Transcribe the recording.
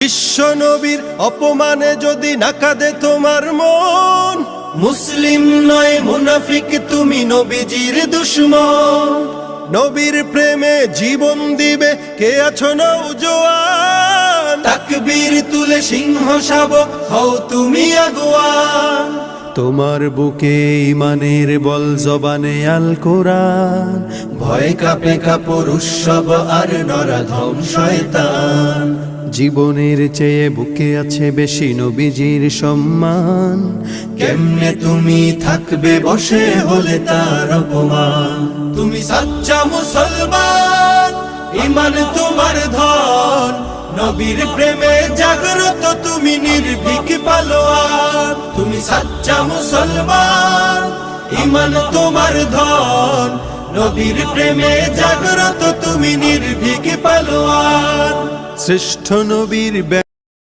বিশ্ব নবীর অপমানে যদি না কাঁদে তোমার মন, মুসলিম নয় মুনাফিক তুমি নবীজির দুশমন। নবীর প্রেমে জীবন দিবে কে আছো নওজোয়ান, তাকবীর তুলে সিংহ শাবক হও তুমি আগুয়ান। তোমার বুকে ইমানের বল জবানে আল কোরআন, ভয় কাঁপে কাপড় উৎসব আর নরাধম শয়তান। জীবনের চেয়ে বুকে আছে বেশি নবীজির সম্মান, কেমনে তুমি থাকবে বসে হলে তার অপমান। তুমি সাচ্চা মুসলমান, ইমান তোমার ধন, নবীর প্রেমে জাগ্রত তুমি নির্ভীক পালোয়ান। তুমি সাচ্চা মুসলমান, ইমান তোমার ধন, নবীর প্রেমে জাগ্রত তুমি নির্ভীক পালোয়ান। শ্রেষ্ঠ নবীর